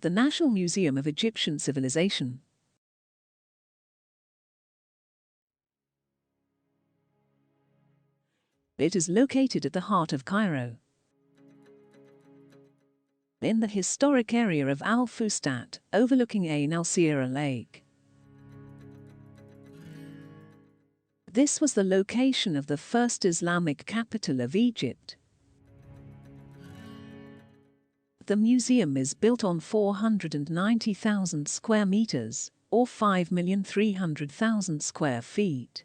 The National Museum of Egyptian Civilization. It is located at the heart of Cairo, in the historic area of Al-Fustat, overlooking Ain al-Sira Lake. This was the location of the first Islamic capital of Egypt. The museum is built on 490,000 square meters, or 5,300,000 square feet.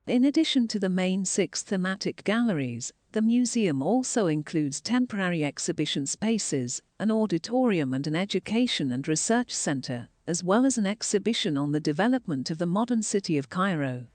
In addition to the main 6 thematic galleries, The museum also includes temporary exhibition spaces, an auditorium and an education and research center, as well as an exhibition on the development of the modern city of Cairo.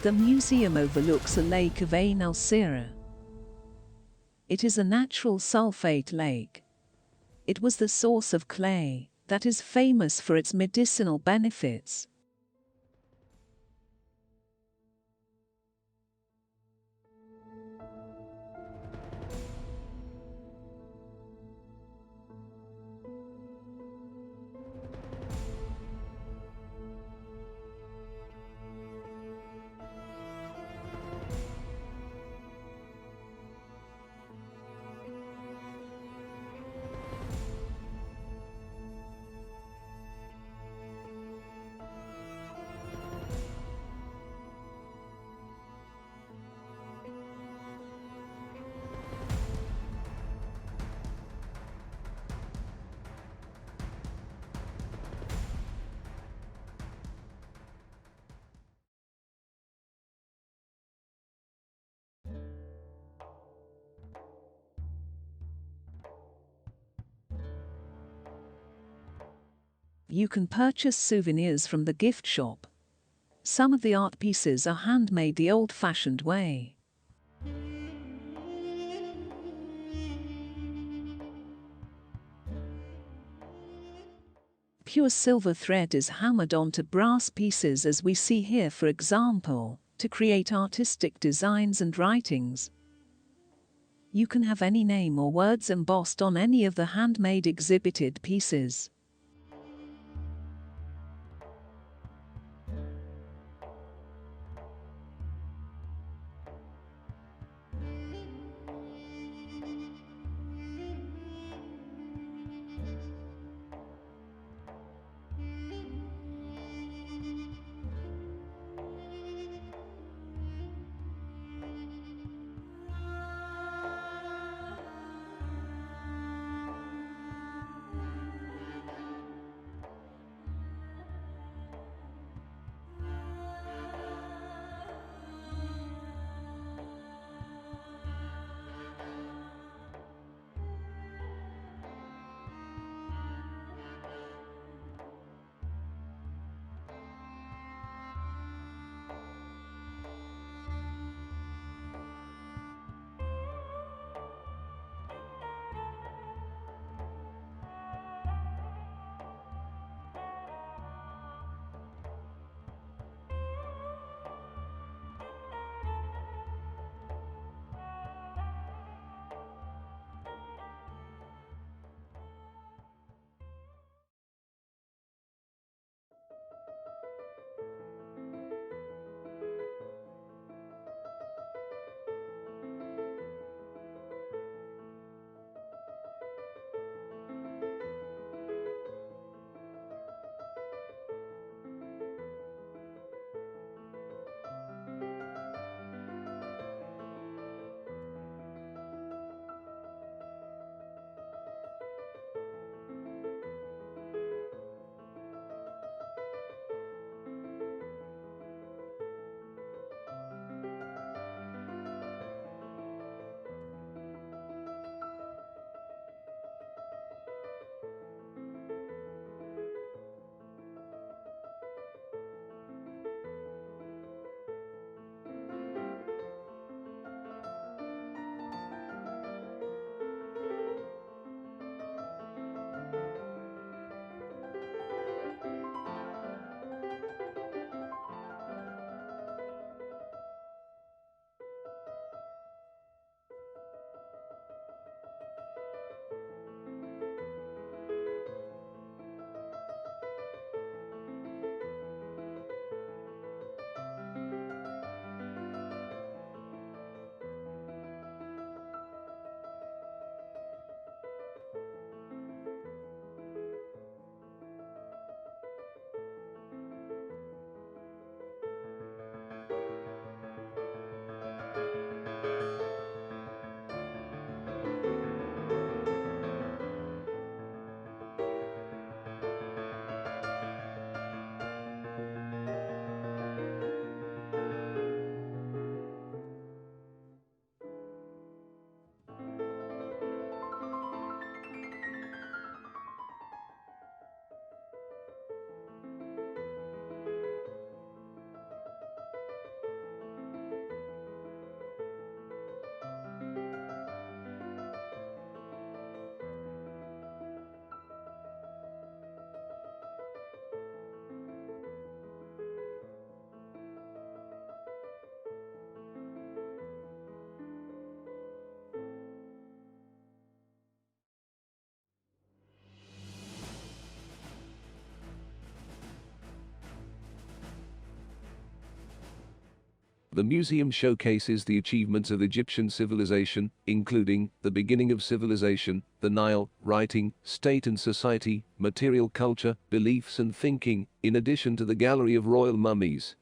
The museum overlooks a lake of Ain al-Sira. It is a natural sulfate lake. It was the source of clay that is famous for its medicinal benefits. You can purchase souvenirs from the gift shop. Some of the art pieces are handmade the old-fashioned way. Pure silver thread is hammered onto brass pieces, as we see here, for example, to create artistic designs and writings. You can have any name or words embossed on any of the handmade exhibited pieces. The museum showcases the achievements of Egyptian civilization, including the beginning of civilization, the Nile, writing, state and society, material culture, beliefs and thinking, in addition to the gallery of royal mummies.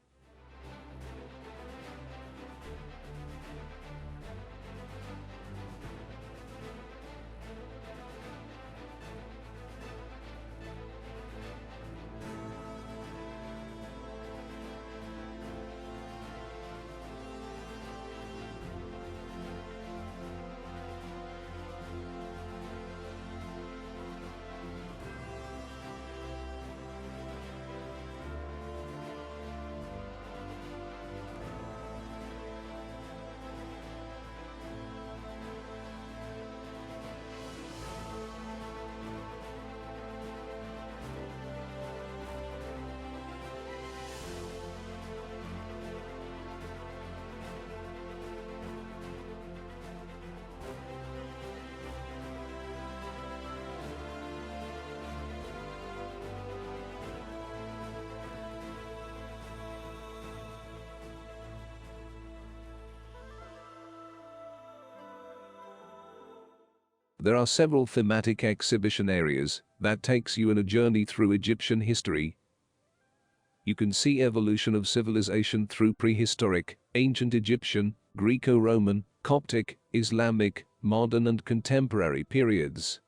There are several thematic exhibition areas that takes you on a journey through Egyptian history. You can see evolution of civilization through prehistoric, ancient Egyptian, Greco-Roman, Coptic, Islamic, modern and contemporary periods.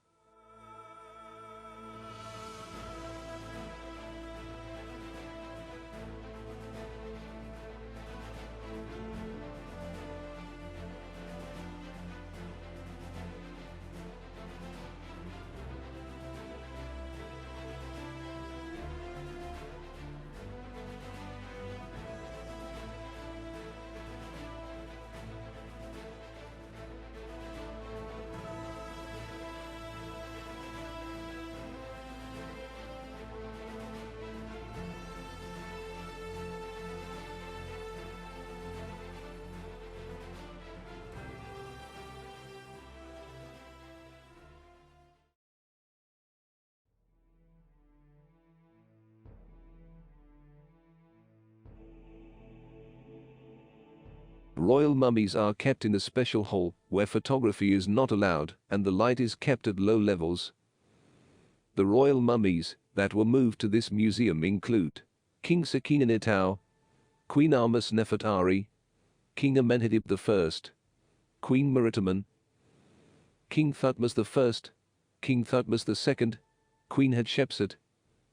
Royal mummies are kept in a special hall where photography is not allowed and the light is kept at low levels. The royal mummies that were moved to this museum include King Seqenenetau, Queen Ahmes Nefertari, King Amenhotep I, Queen Maritime, King Thutmose I, King Thutmose II, Queen Hatshepsut,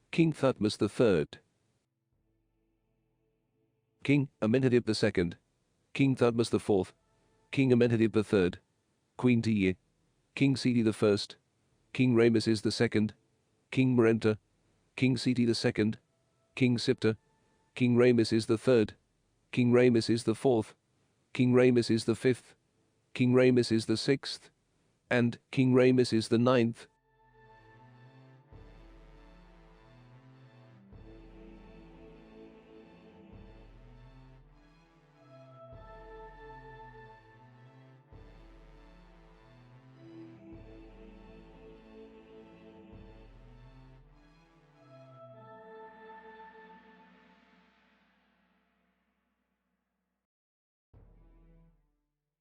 King Thutmose III, King Amenhotep II, King Thutmose IV, King Amenhotep III, Queen Tiye, King Seti I, King Ramesses II, King Merenta, King Seti II, King Siptah, King Ramesses III, King Ramesses IV, King Ramesses V, King Ramesses VI, and King Ramesses IX.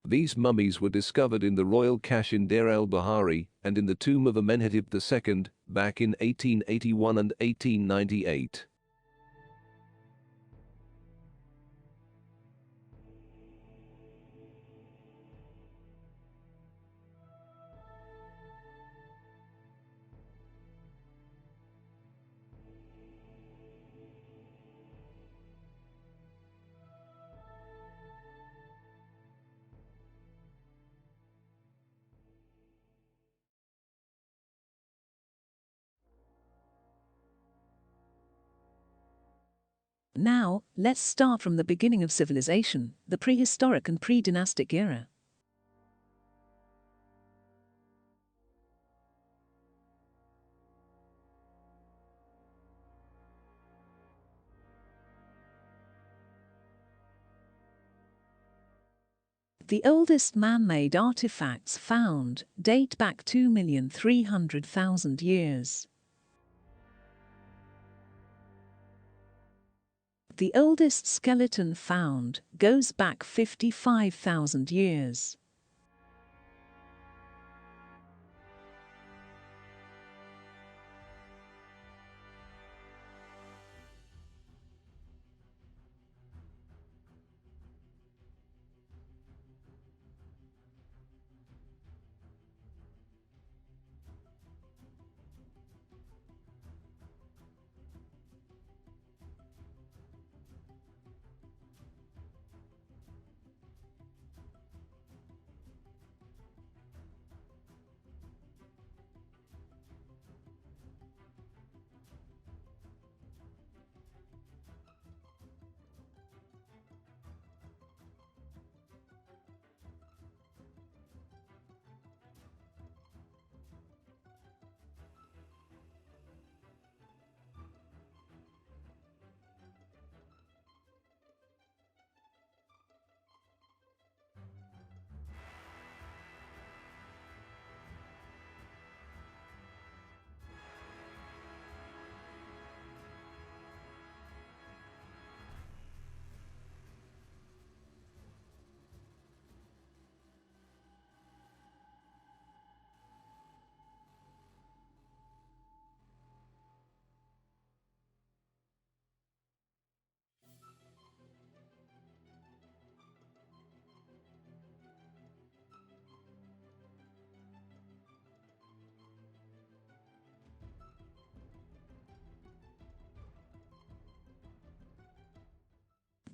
These mummies were discovered in the royal cache in Deir el-Bahari and in the tomb of Amenhotep II back in 1881 and 1898. Now, let's start from the beginning of civilization, the prehistoric and pre-dynastic era. The oldest man-made artifacts found date back 2,300,000 years. The oldest skeleton found goes back 55,000 years.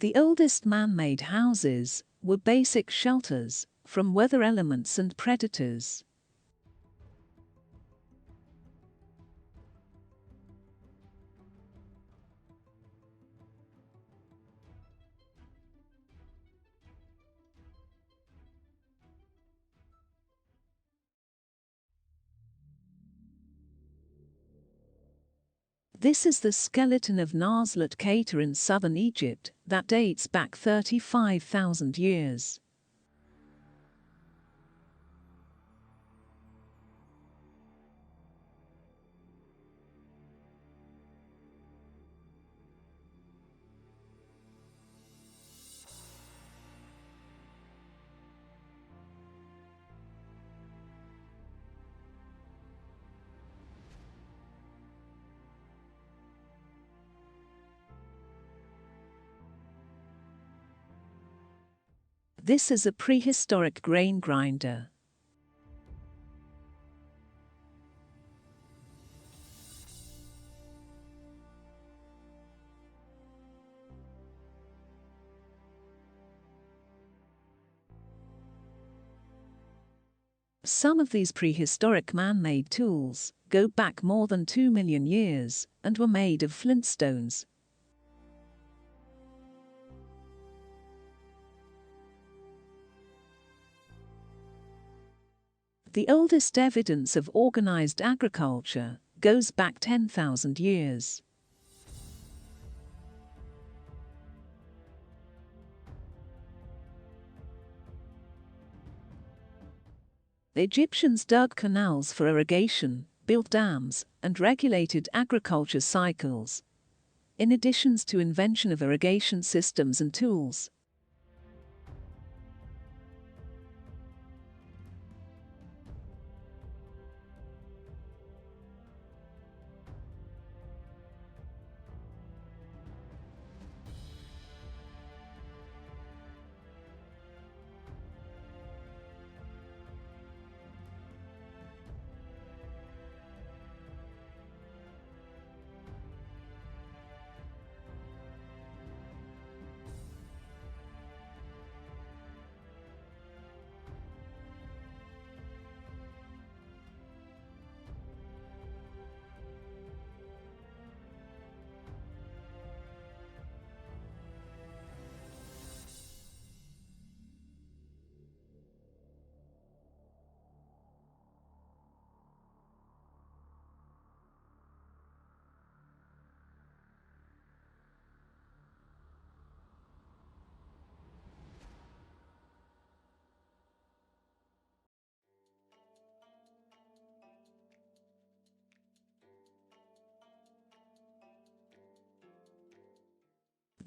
The oldest man-made houses were basic shelters from weather elements and predators. This is the skeleton of Nazlut Keita in southern Egypt that dates back 35,000 years. This is a prehistoric grain grinder. Some of these prehistoric man-made tools go back more than 2 million years and were made of flintstones. The oldest evidence of organized agriculture goes back 10,000 years. The Egyptians dug canals for irrigation, built dams, and regulated agriculture cycles. In addition to invention of irrigation systems and tools,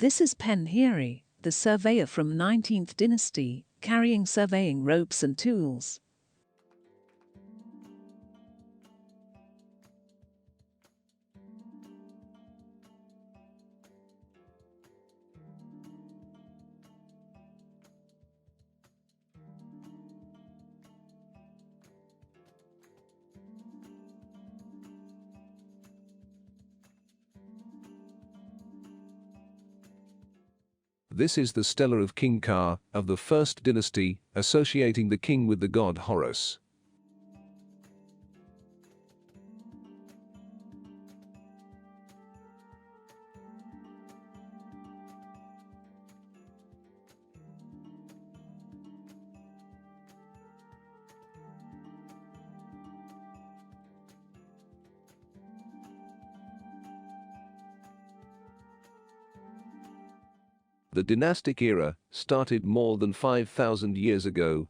This is Penhiri, the surveyor from 19th dynasty, carrying surveying ropes and tools. This is the stela of King Ka of the first dynasty, associating the king with the god Horus. The dynastic era started more than 5,000 years ago.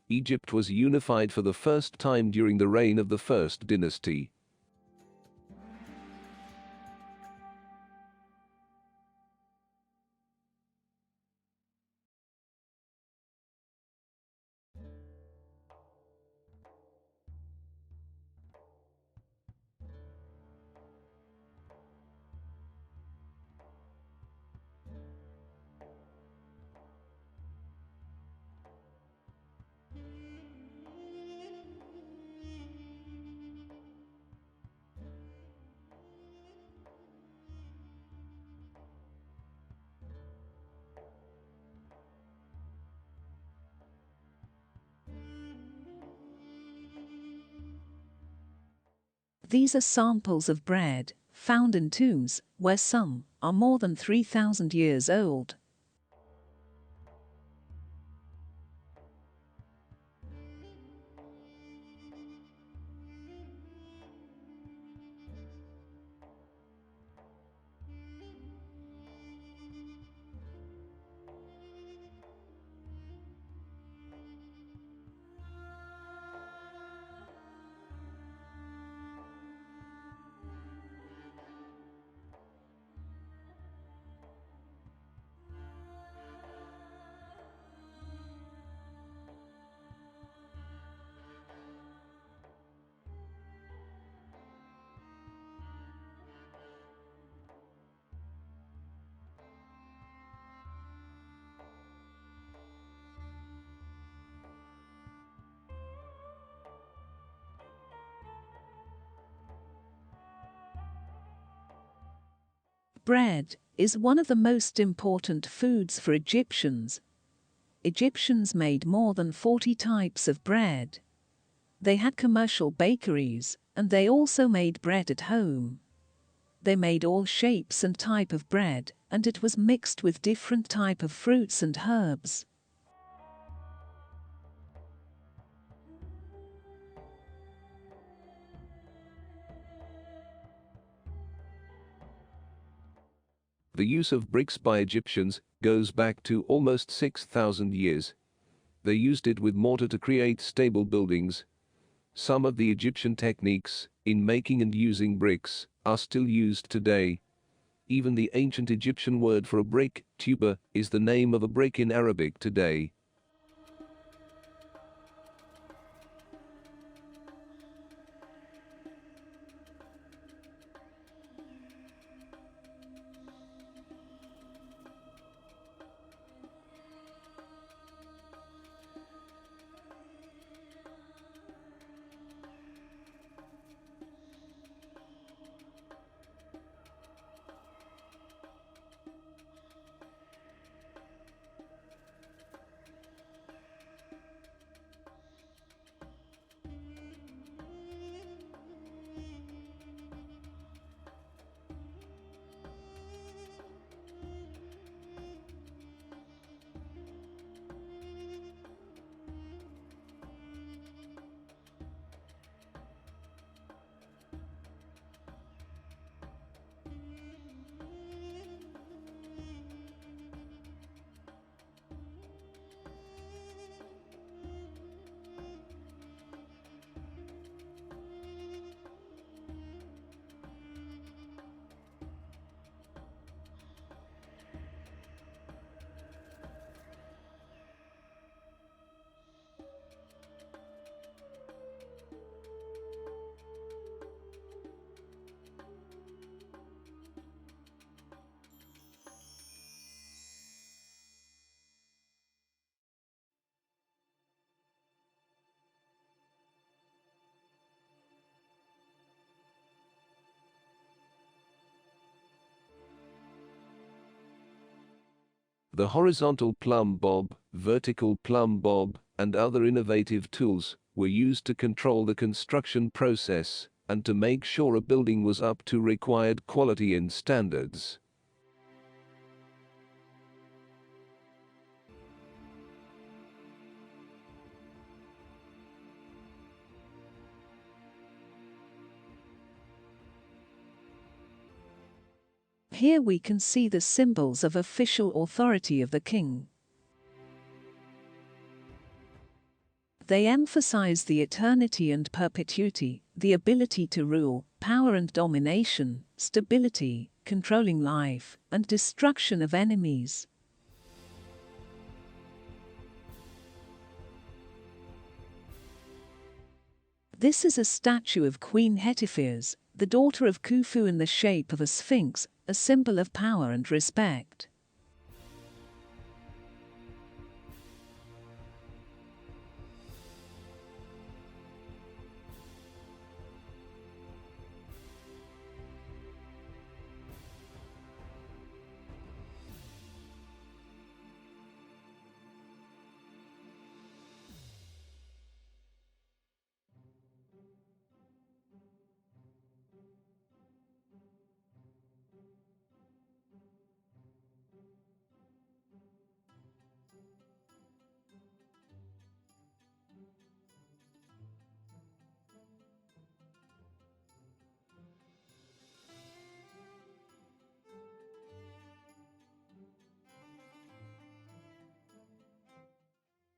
Egypt was unified for the first time during the reign of the first dynasty. These are samples of bread found in tombs, where some are more than 3,000 years old. Bread is one of the most important foods for Egyptians. Egyptians made more than 40 types of bread. They had commercial bakeries, and they also made bread at home. They made all shapes and type of bread, and it was mixed with different type of fruits and herbs. The use of bricks by Egyptians goes back to almost 6,000 years. They used it with mortar to create stable buildings. Some of the Egyptian techniques in making and using bricks are still used today. Even the ancient Egyptian word for a brick, tuba, is the name of a brick in Arabic today. The horizontal plumb bob, vertical plumb bob, and other innovative tools were used to control the construction process and to make sure a building was up to required quality and standards. Here we can see the symbols of official authority of the king. They emphasize the eternity and perpetuity, the ability to rule, power and domination, stability, controlling life, and destruction of enemies. This is a statue of Queen Hetifers, the daughter of Khufu, in the shape of a sphinx, a symbol of power and respect.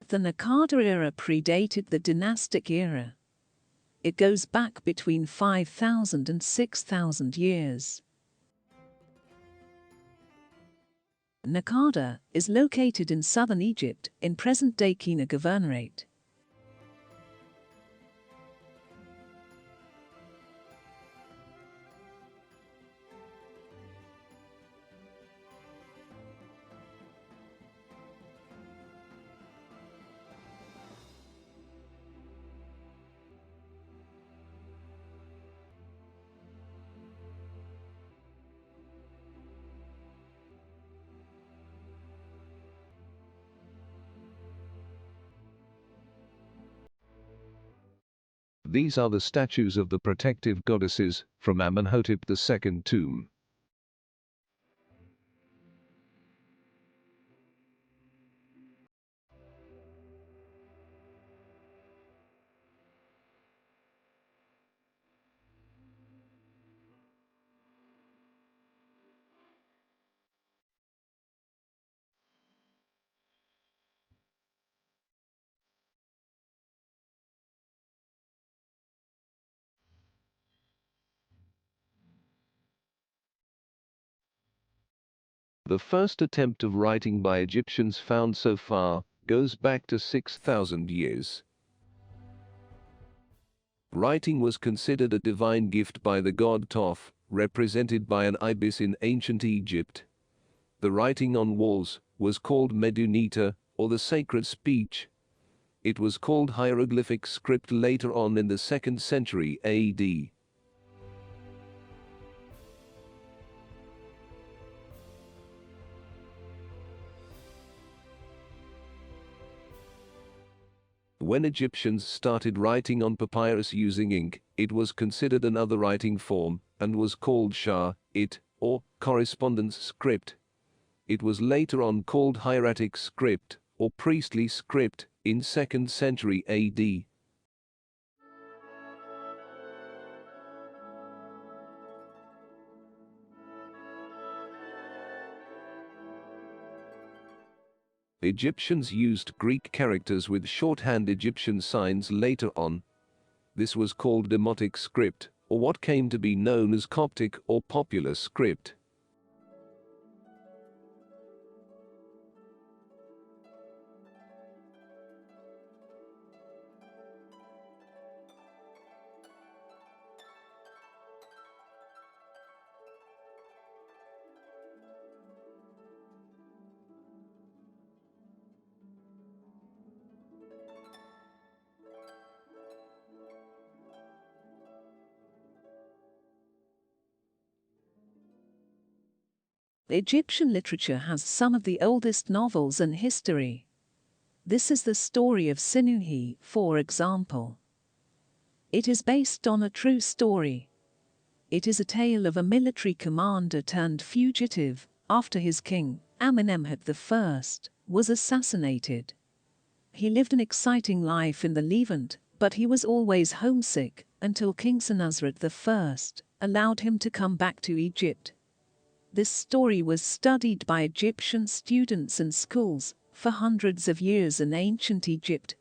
The Nakada era predated the dynastic era. It goes back between 5,000 and 6,000 years. Nakada is located in southern Egypt, in present-day Kenya Governorate. These are the statues of the protective goddesses from Amenhotep II tomb. The first attempt of writing by Egyptians found so far goes back to 6,000 years. Writing was considered a divine gift by the god Thoth, represented by an ibis in ancient Egypt. The writing on walls was called medunita, or the sacred speech. It was called hieroglyphic script later on in the 2nd century AD. When Egyptians started writing on papyrus using ink, it was considered another writing form, and was called or correspondence script. It was later on called hieratic script, or priestly script, in 2nd century AD. Egyptians used Greek characters with shorthand Egyptian signs later on. This was called demotic script, or what came to be known as Coptic or popular script. Egyptian literature has some of the oldest novels in history. This is the story of Sinuhe, for example. It is based on a true story. It is a tale of a military commander turned fugitive after his king, Amenemhat I, was assassinated. He lived an exciting life in the Levant, but he was always homesick until King Senusret I allowed him to come back to Egypt. This story was studied by Egyptian students in schools for hundreds of years in ancient Egypt.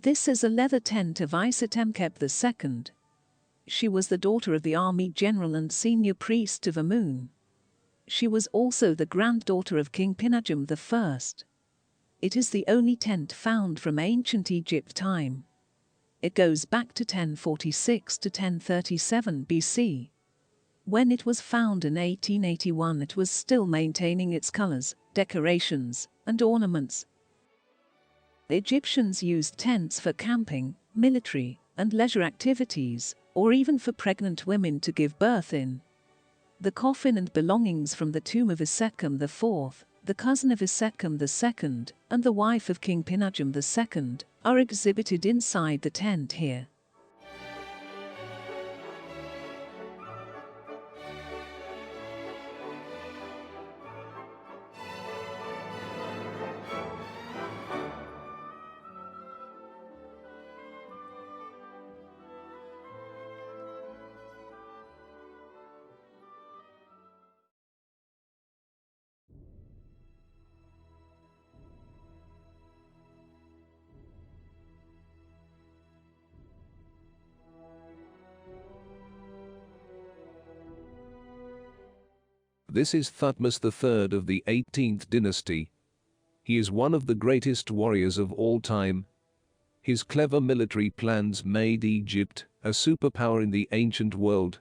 This is a leather tent of Isetemkep II. She was the daughter of the army general and senior priest of Amun. She was also the granddaughter of King Pinajum I. It is the only tent found from ancient Egypt time. It goes back to 1046 to 1037 BC. When it was found in 1881, it was still maintaining its colors, decorations, and ornaments. The Egyptians used tents for camping, military, and leisure activities, or even for pregnant women to give birth in. The coffin and belongings from the tomb of Isetkhum IV, the cousin of Isetkhum II, and the wife of King Pinajum II, are exhibited inside the tent here. This is Thutmose III of the 18th dynasty. He is one of the greatest warriors of all time. His clever military plans made Egypt a superpower in the ancient world.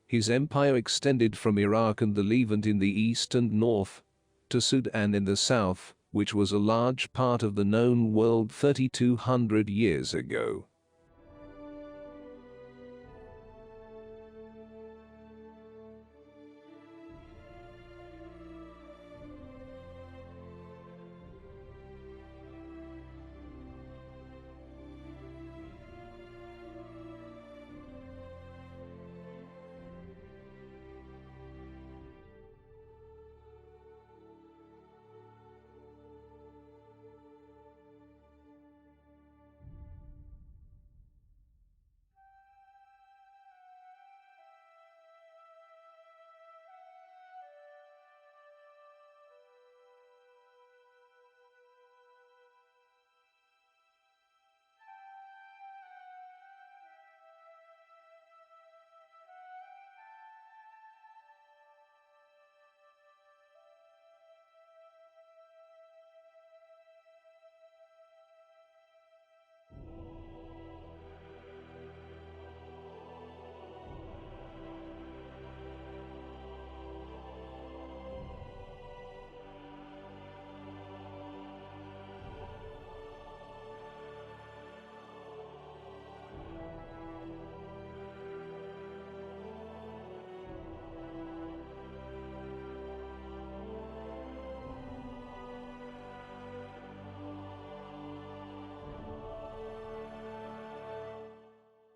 His empire extended from Iraq and the Levant in the east and north to Sudan in the south, which was a large part of the known world 3,200 years ago.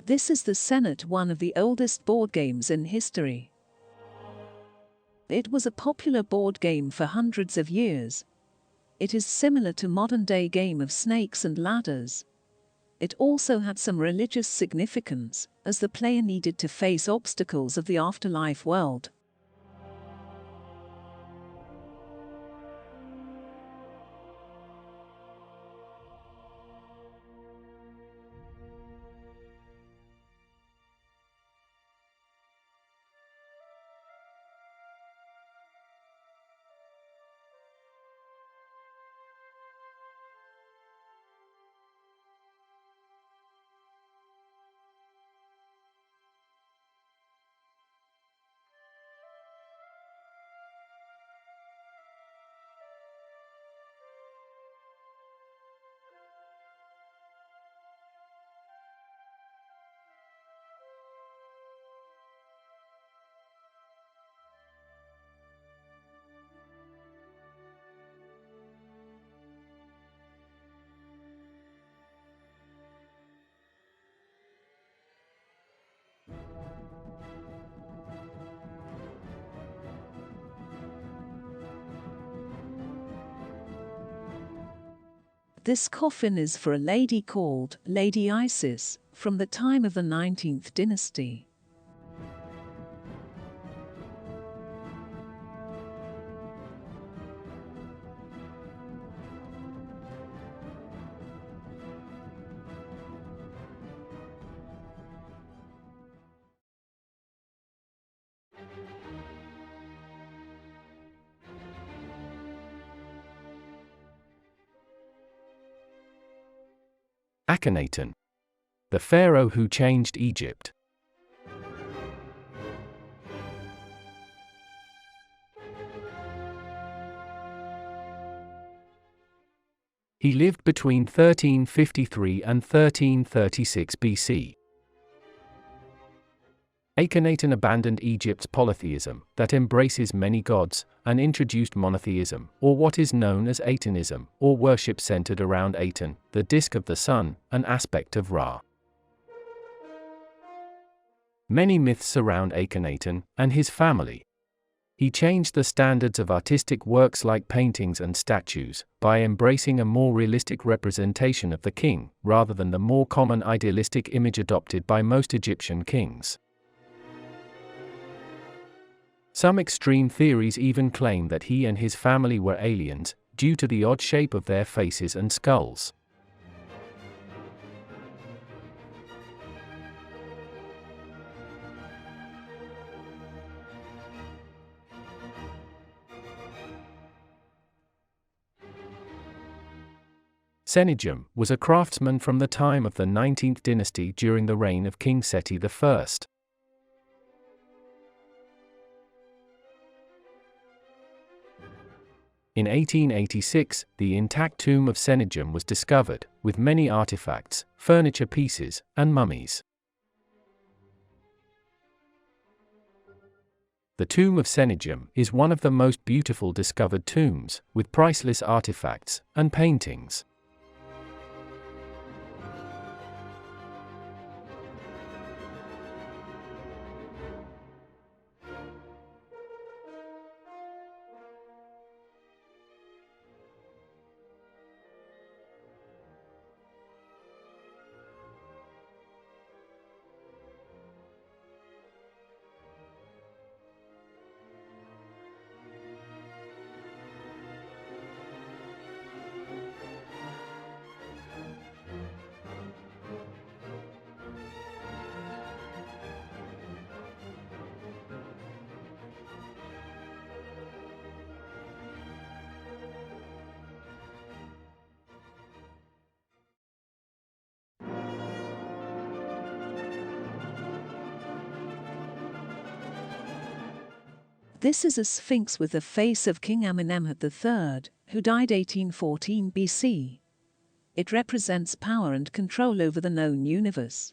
This is the Senate, one of the oldest board games in history. It was a popular board game for hundreds of years. It is similar to modern-day game of snakes and ladders. It also had some religious significance, as the player needed to face obstacles of the afterlife world. This coffin is for a lady called Lady Isis from the time of the 19th dynasty. Akhenaten, the pharaoh who changed Egypt. He lived between 1353 and 1336 BC. Akhenaten abandoned Egypt's polytheism, that embraces many gods, and introduced monotheism, or what is known as Atenism, or worship centered around Aten, the disk of the sun, an aspect of Ra. Many myths surround Akhenaten and his family. He changed the standards of artistic works like paintings and statues, by embracing a more realistic representation of the king, rather than the more common idealistic image adopted by most Egyptian kings. Some extreme theories even claim that he and his family were aliens, due to the odd shape of their faces and skulls. Sennacherib was a craftsman from the time of the 19th dynasty during the reign of King Seti I. In 1886, the intact tomb of Sennacherib was discovered, with many artifacts, furniture pieces, and mummies. The tomb of Sennacherib is one of the most beautiful discovered tombs, with priceless artifacts and paintings. This is a sphinx with the face of King Amenemhat III, who died 1814 BC. It represents power and control over the known universe.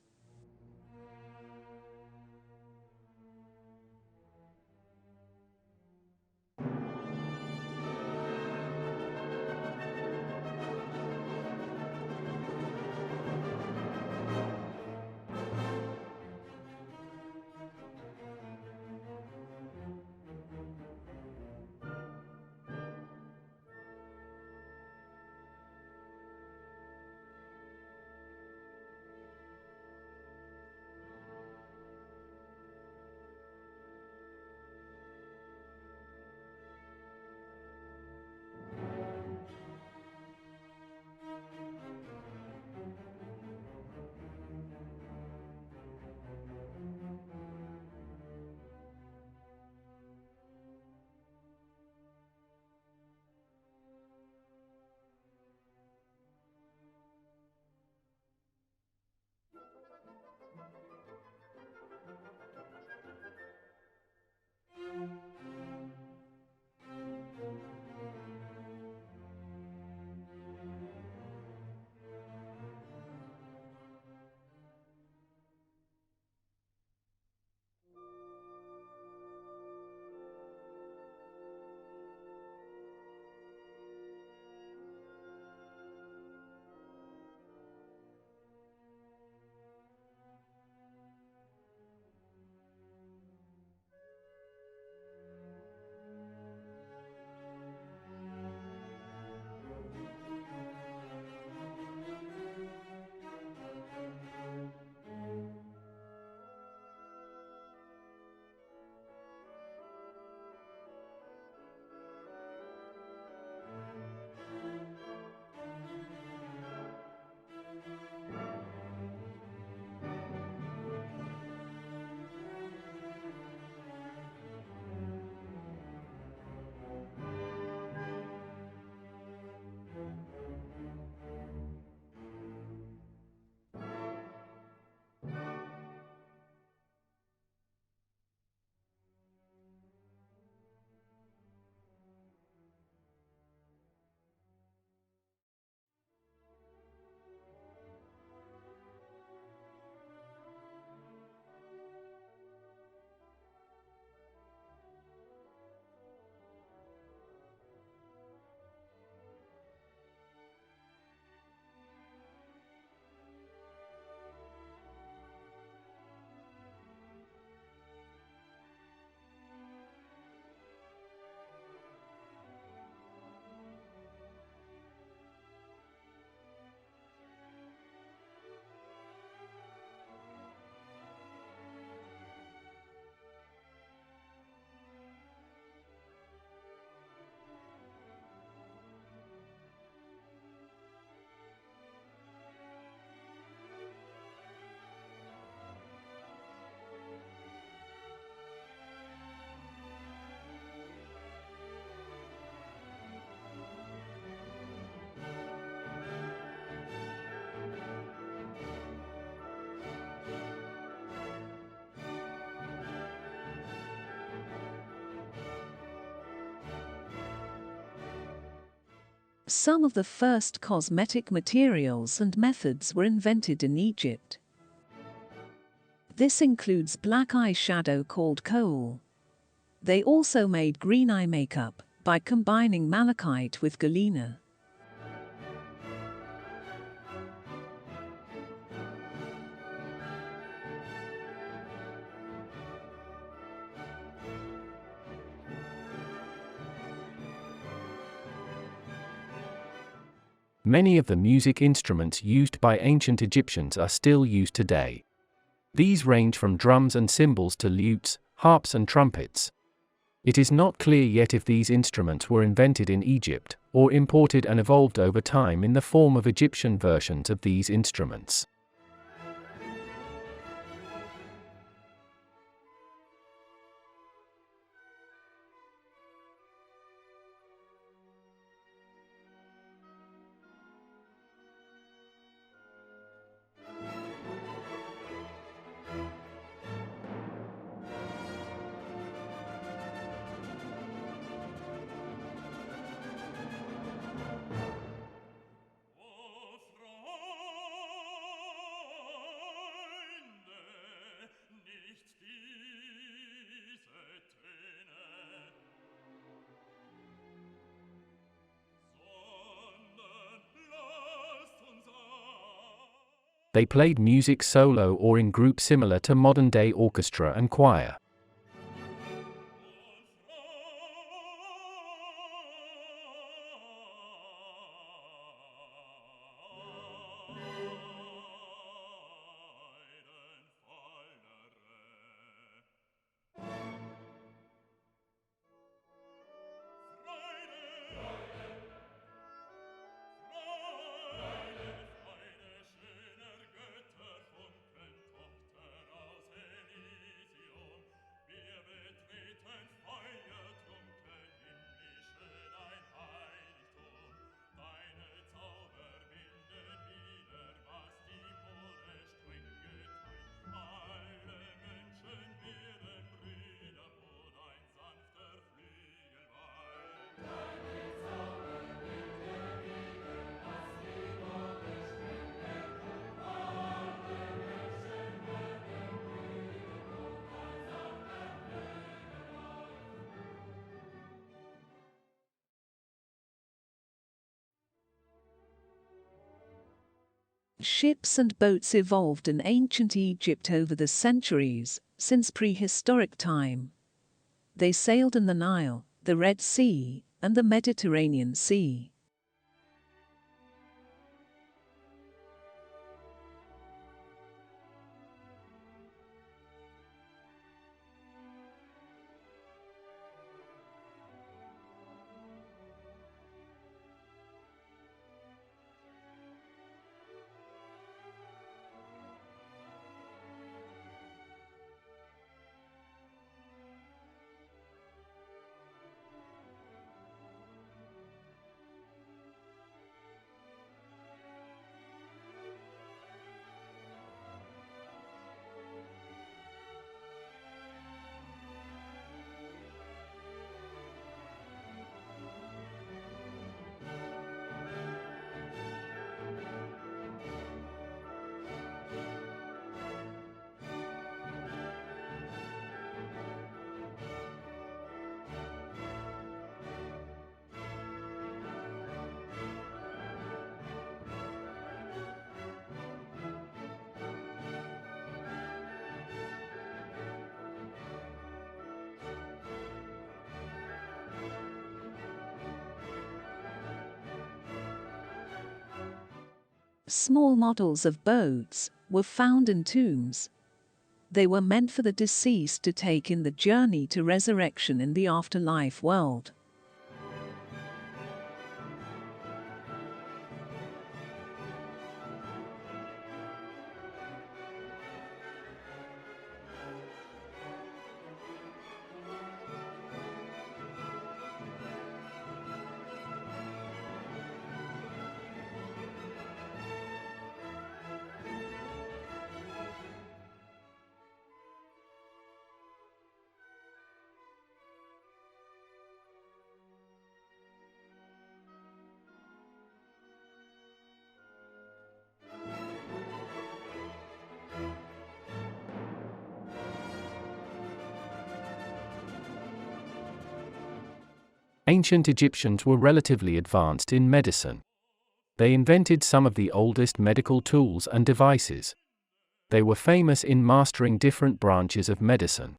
Some of the first cosmetic materials and methods were invented in Egypt. This includes black eyeshadow called kohl. They also made green eye makeup by combining malachite with galena. Many of the music instruments used by ancient Egyptians are still used today. These range from drums and cymbals to lutes, harps and trumpets. It is not clear yet if these instruments were invented in Egypt, or imported and evolved over time in the form of Egyptian versions of these instruments. They played music solo or in groups similar to modern-day orchestra and choir. Ships and boats evolved in ancient Egypt over the centuries, since prehistoric time. They sailed in the Nile, the Red Sea, and the Mediterranean Sea. Small models of boats were found in tombs. They were meant for the deceased to take in the journey to resurrection in the afterlife world. Ancient Egyptians were relatively advanced in medicine. They invented some of the oldest medical tools and devices. They were famous in mastering different branches of medicine.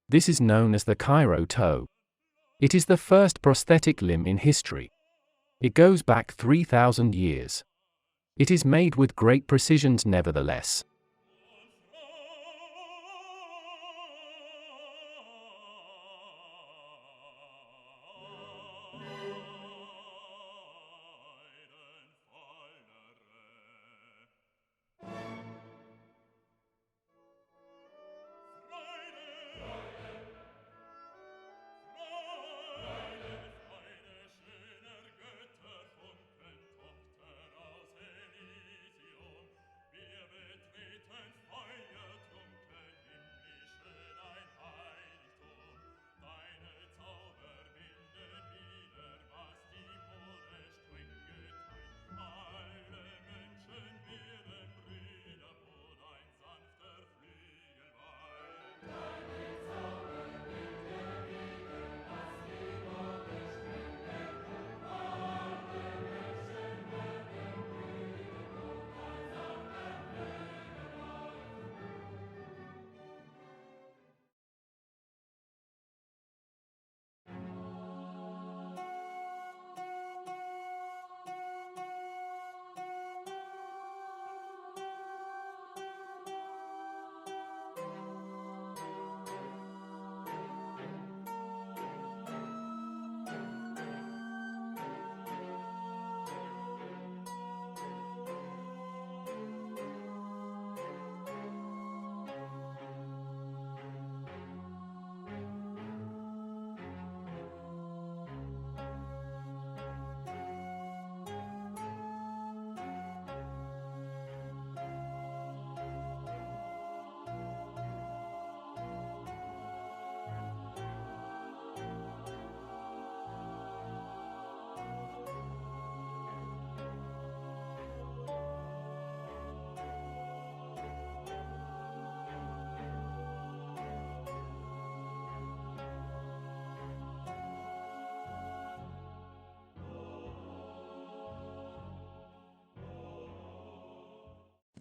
This is known as the Cairo toe. It is the first prosthetic limb in history. It goes back 3,000 years. It is made with great precision nevertheless.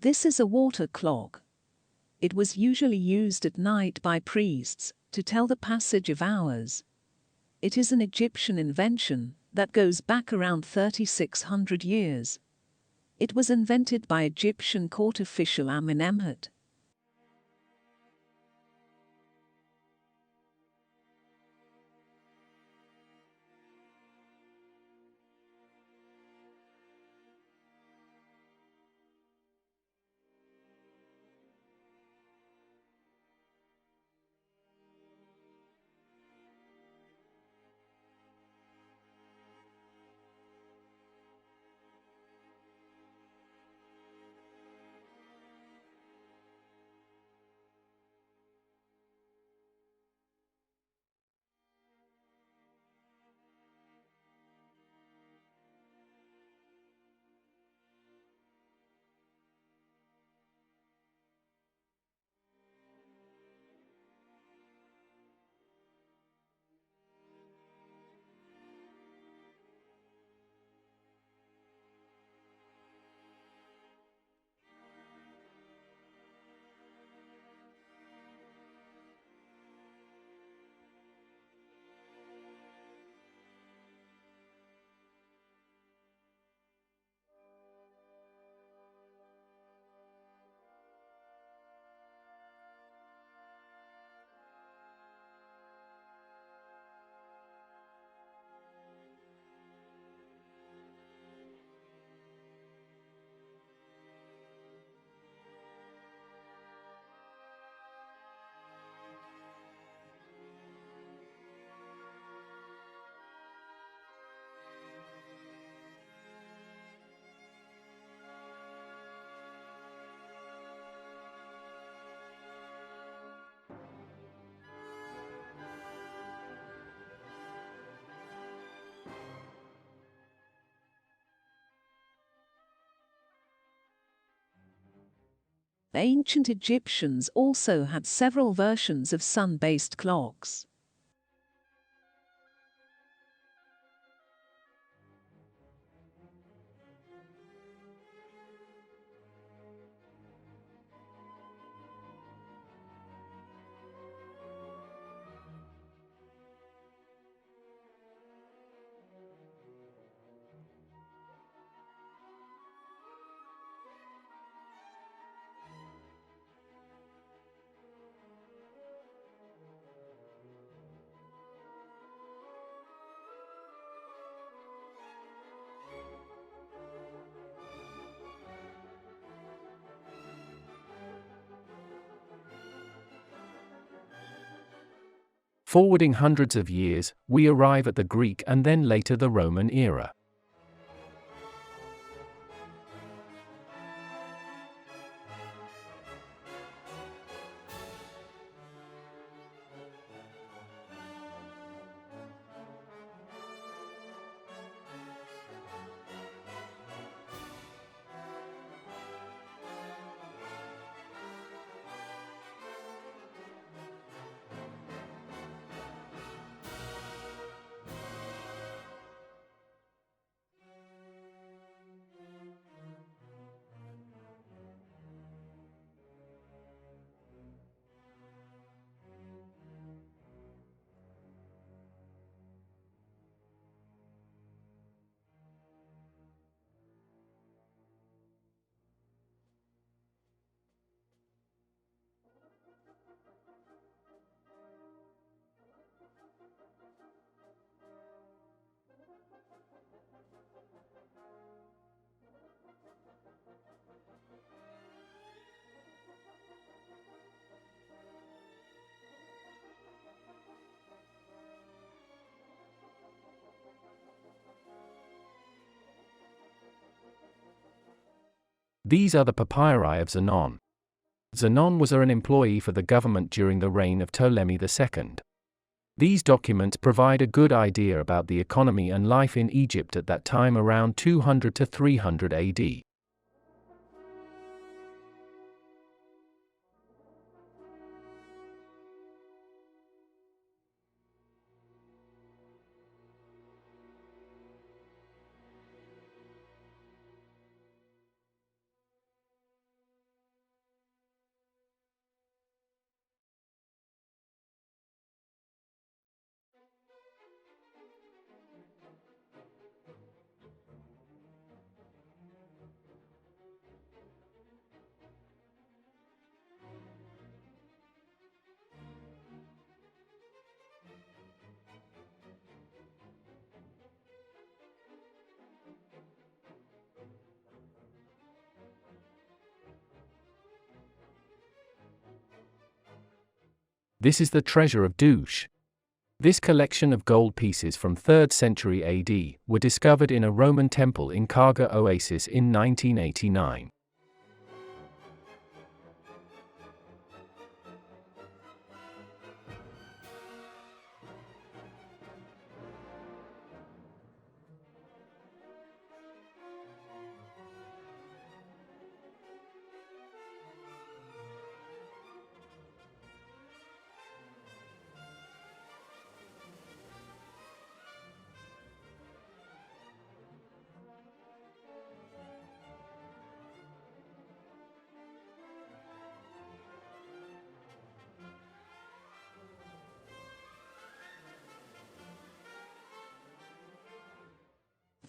This is a water clock. It was usually used at night by priests to tell the passage of hours. It is an Egyptian invention that goes back around 3,600 years. It was invented by Egyptian court official Akhenaten. Ancient Egyptians also had several versions of sun-based clocks. Forwarding hundreds of years, we arrive at the Greek and then later the Roman era. These are the papyri of Zenon. Zenon was an employee for the government during the reign of Ptolemy II. These documents provide a good idea about the economy and life in Egypt at that time around 200 to 300 AD. This is the treasure of Douche. This collection of gold pieces from 3rd century AD were discovered in a Roman temple in Karga Oasis in 1989.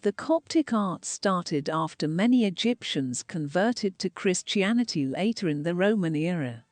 The Coptic art started after many Egyptians converted to Christianity later in the Roman era.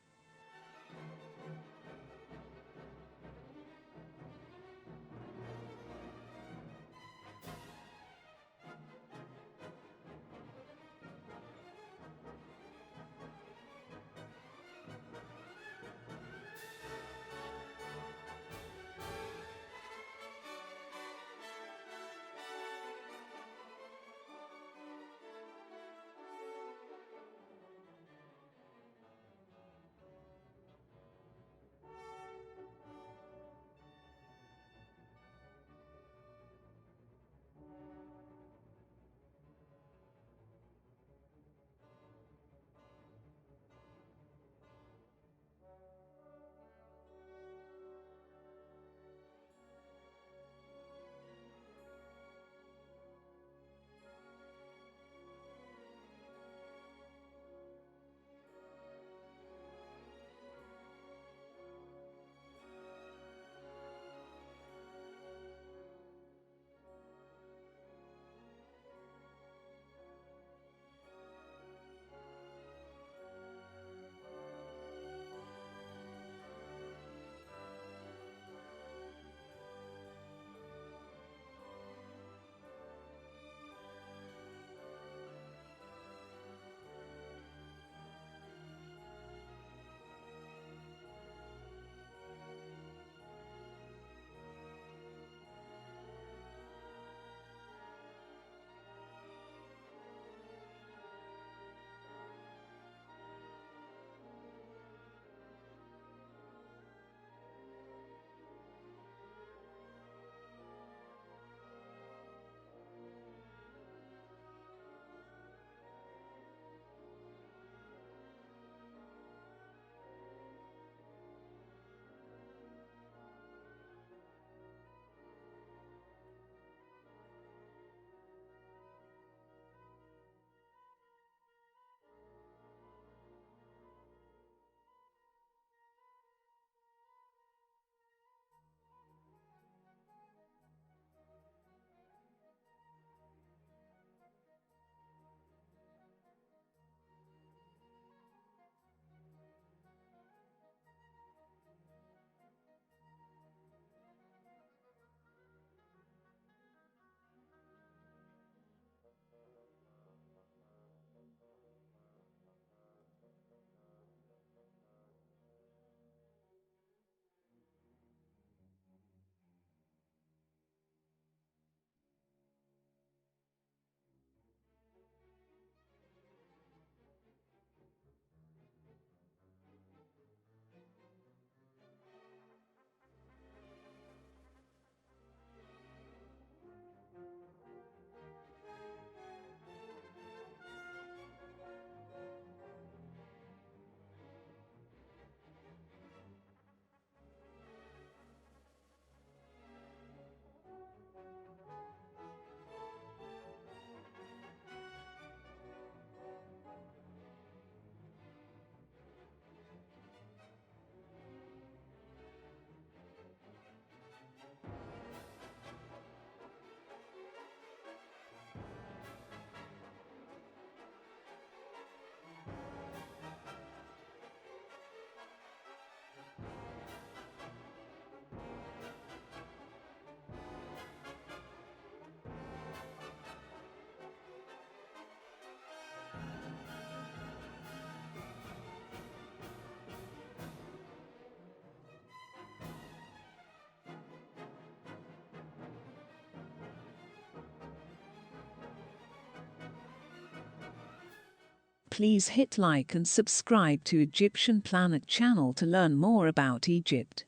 Please hit like and subscribe to Egyptian Planet channel to learn more about Egypt.